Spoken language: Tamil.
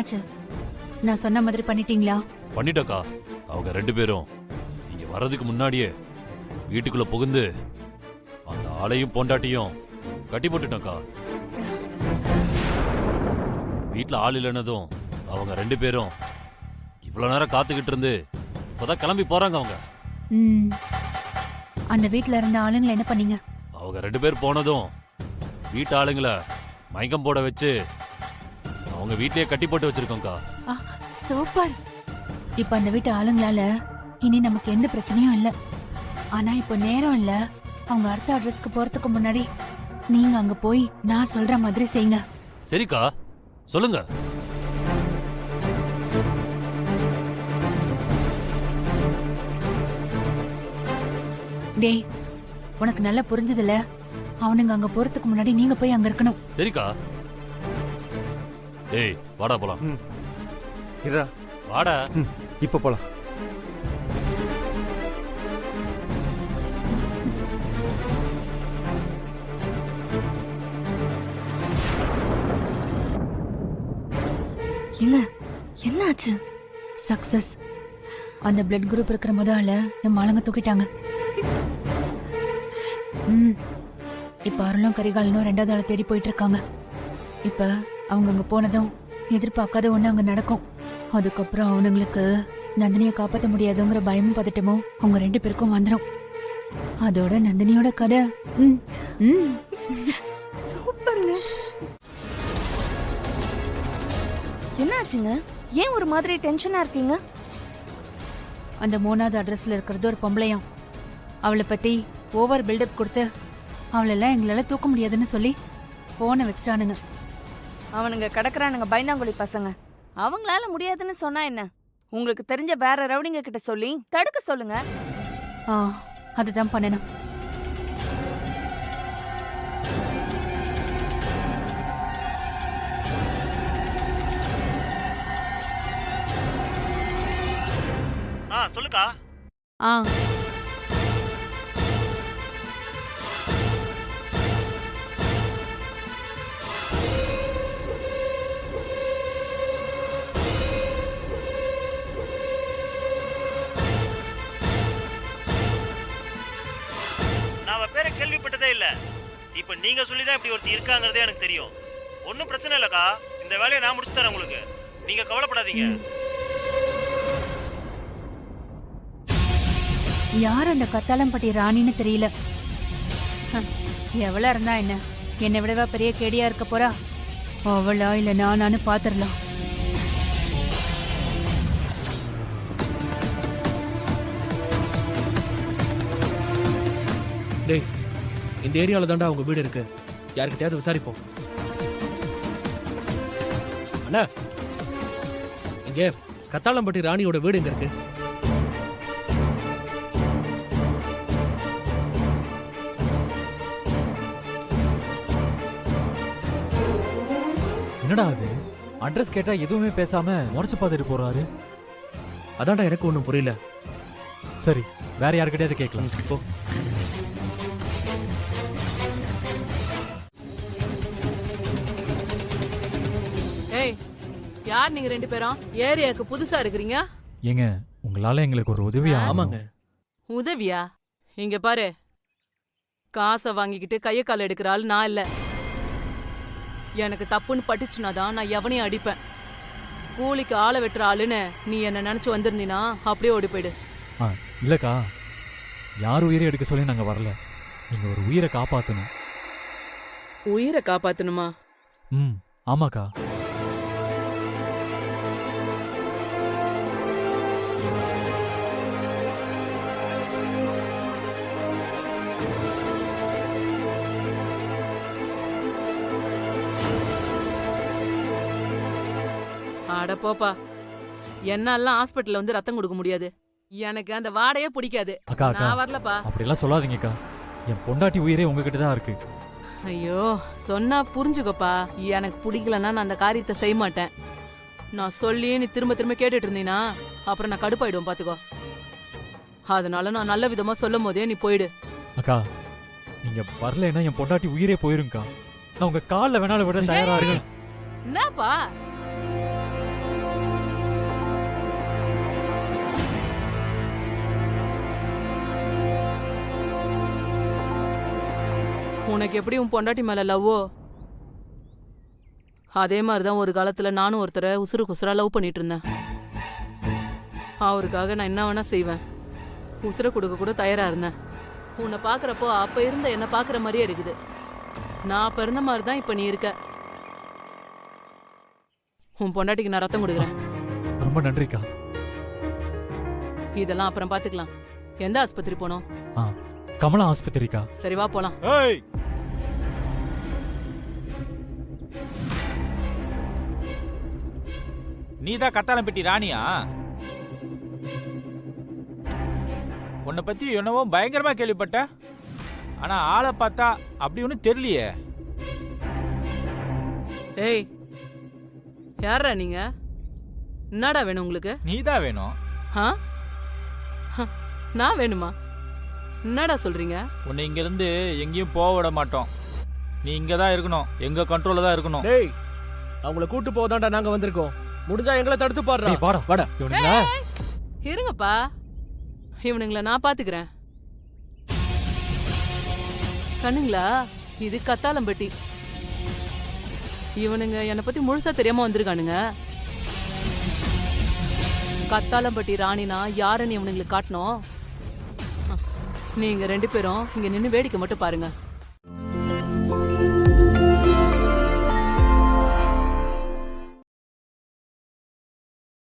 என்னாச்சு? நான் சொன்ன மாதிரி பண்ணிட்டீங்களா? பண்ணிட்டக்கா. அவங்க 2 பேரும் இங்க வர்றதுக்கு முன்னாடியே வீட்டுக்குள்ள புகுந்து அந்த ஆளையும் பொண்டாட்டியும் கட்டி போட்டுட்டோம்க்கா. வீட்டுல ஆள் இல்லைன்னதும் அவங்க 2 பேரும் இவ்வளவு நேரம் காத்துக்கிட்டு இருந்து இப்பதான் கிளம்பி போறாங்க. அவங்க அந்த வீட்டுல இருந்த ஆளுங்களை என்ன பண்ணீங்க? அவங்க 2 பேர் போனதும் வீட்டு ஆளுங்களை மயக்கம் போட வச்சு அவங்க வீட்லயே கட்டி போட்டு வச்சிருக்கோம்க்கா. சூப்பர். இப்ப அந்த வீட்டு ஆளுங்களால இனி நமக்கு எந்த பிரச்சனையும் இல்ல. ஆனா இப்ப நேரம் இல்ல. அவங்க அடுத்த அட்ரஸ்க்கு போறதுக்கு முன்னாடி நீங்க அங்க போய் நான் சொல்ற மாதிரி செய்யுங்க. சரிக்கா, சொல்லுங்க. டேய், உனக்கு நல்லா புரிஞ்சதுல அவனுங்க அங்க போறதுக்கு முன்னாடி நீங்க போய் அங்க இருக்கணும். சரிக்கா. டேய் வாடா போலாம். இரா வாடா. இப்ப போலாம். என்ன என்னாச்சு? சக்சஸ். அந்த பிளட் குரூப் இருக்கிற முதல்ல நம்ம ஆளுங்க தூக்கிட்டாங்க. இப்ப அருளும் கரிகாலனும் 2வது ஆளை தேடி போயிட்டு இருக்காங்க. இப்ப அவங்க அங்க போனதும் எதிர்பார்க்காத ஒண்ணு அங்க நடக்கும். அதுக்கப்புறம் அவனுங்களுக்கு நந்தினியை காப்பாற்ற முடியாதுங்கிற பயமும் பதட்டமும் அவங்க 2 பேருக்கும் வந்துடும். அதோட நந்தினியோட கதை சூப்பர்ங்க. என்னாச்சுங்க? ஏன் ஒரு மாதிரி டென்ஷனா இருக்கீங்க? அந்த 3வது அட்ரஸ்ல இருக்கிறது ஒரு பொம்பளையாம். அவளை பத்தி ஓவர் பில்டப் கொடுத்து அவளெல்லாம் எங்களால தூக்க முடியாதுன்னு சொல்லி போனை வச்சுட்டானுங்க. அவனுங்க கடக்குறானுங்க பயந்தாங்குழி பசங்க. அவங்களால முடியாதுன்னு சொன்னா என்ன? உங்களுக்கு தெரிஞ்ச வேற ரவுடிங்க கிட்ட சொல்லி தடுக்க சொல்லுங்க. அதுதான் பண்ணணும். சொல்லுக்கா. பேரை கேள்விப்பட்டதே இல்ல. இப்ப நீங்க சொல்லிதான் இப்படி ஒருத்தி இருக்காங்கிறதே எனக்கு தெரியும். ஒன்னும் பிரச்சனை இல்லக்கா, இந்த வேலையை நான் முடிச்சு தரேன் உங்களுக்கு. நீங்க கவலைப்படாதீங்க. யார் அந்த கத்தாளம்பட்டி ராணின்னு தெரியல. எவ்வளவு இருந்தா என்ன? என்னை விடவா பெரிய கேடியா இருக்க போறா? அவளா இல்ல நானு பாத்துரலாம். டேய், இந்த ஏரியால தாண்டா அவங்க வீடு இருக்கு. யாருக்கிட்டயாவது விசாரிப்போம். அண்ணா, இங்க கத்தாளம்பட்டி ராணியோட வீடு எங்க இருக்கு? என்னடா அது? அட்ரஸ் கேட்டா எதுவுமே பேசாம முறைச்சு பார்த்துட்டு போறாரு. அதான்டா எனக்கு ஒண்ணும் புரியல. சரி, வேற யாருக்கிட்டயாவது கேட்கலாம். இப்போ யார் நீங்க 2 பேரும்? ஏரியாக்கு புதுசா இருக்கிறீங்க? ஏங்க, உங்களால எங்களுக்கு ஒரு உதவி. ஆமாங்க. உதவியா? இங்க பாரு, காசை வாங்கிக்கிட்டு கைய கால எடுக்கிற ஆள் நான் இல்ல. எனக்கு தப்புன்னு பட்டுச்சுனாதான் நான் எவனையும் அடிப்பேன். கூலிக்கு ஆளை வெட்டுற ஆளுன்னு நீ என்ன நினைச்சு வந்திருந்தீனா அப்படியே ஓடி போயிடு. இல்லக்கா, யார் உயிரை எடுக்க சொல்லி நாங்க வரல. நீங்க ஒரு உயிரை காப்பாத்தணும். உயிரை காப்பாத்தணுமா? ஆமாக்கா. அட போப்பா, என்னாலாம் ஹாஸ்பிட்டல்ல வந்து ரத்தம் கொடுக்க முடியாது. எனக்கு அந்த வாடையே பிடிக்காது. நான் வரலப்பா. அப்படி எல்லாம் சொல்லாதீங்கக்கா. என் பொண்டாட்டி உயிரே உங்ககிட்ட தான் இருக்கு. ஐயோ, சொன்னா புரிஞ்சுக்கப்பா. எனக்கு பிடிக்கலன்னா நான் அந்த காரியத்தை செய்ய மாட்டேன். நான் சொல்லி நீ திரும்ப திரும்ப கேட்டுட்டு இருந்தீனா அப்புறம் நான் கடுப்பாயிடுவேன் பாத்துக்கோ. அதனால நான் நல்ல விதமா சொல்லும் போதே நீ போயிடு. அக்கா, நீங்க வரலன்னா என் பொண்டாட்டி உயிரே போயிருங்கக்கா. நான் உங்க கால்ல வேணாலும் விட தயாரா இருக்கேன். என்னப்பா உனக்கு எப்படி உன் பொண்டாட்டி மேல லவ்வோ அதே மாதிரிதான் ஒரு காலத்துல நானும் ஒருத்தரை உசுறு குசுரா லவ் பண்ணிட்டு இருந்தேன். அவருக்காக நான் என்ன வேணா செய்வேன். உசுரை கொடுக்க கூட தயாரா இருந்தேன். உன்னை பாக்குறப்போ அப்ப இருந்த என்ன பாக்குற மாதிரியே இருக்குது. நான் அப்ப இருந்த மாதிரி தான் இப்ப நீ இருக்க. உன் பொண்டாட்டிக்கு நான் ரத்தம் கொடுக்குறேன். ரொம்ப நன்றிக்கா. இதெல்லாம் அப்புறம் பாத்துக்கலாம். எந்த ஆஸ்பத்திரி போனோம்? கமலா ஆஸ்பத்திரிக்கா. சரி வா போலாம். ஏய், நீதான் கத்தாளம் பெட்டி ராணியா? உன்னை பத்தி என்னவோ பயங்கரமா கேள்விப்பட்டேன். ஆனா ஆளை பார்த்தா அப்படி ஒன்னும் தெரியலையே. ஏய் யாரா நீங்க? என்னடா வேணும் உங்களுக்கு? நீதான் வேணும். ஆ? நான் வேணுமா? என்னடா சொல்றீங்க? உன்னை இங்க இருந்து எங்கேயும் போக விட மாட்டோம். நீ இங்கதான் இருக்கணும், எங்க கண்ட்ரோல்ல தான் இருக்கணும். டேய் அவங்கள கூட்டு போதாண்டா நாங்க வந்திருக்கோம். முடிஞ்சா எங்களை தடுத்து பாடுறா. டேய், வாடா. வாடா. இவனுங்களா? இருங்கப்பா, இவனுங்கள நான் பாத்துக்கிறேன். கண்ணுங்களா, இது கத்தாளம்பட்டி. இவனுங்க என்னை பத்தி முழுசா தெரியாம வந்திருக்கானுங்க. கத்தாளம்பட்டி ராணினா யாருன்னு இவனுங்களுக்கு காட்டணும். நீங்க 2 பேரும் இங்க நின்னு வேடிக்கை மட்டும் பாருங்க.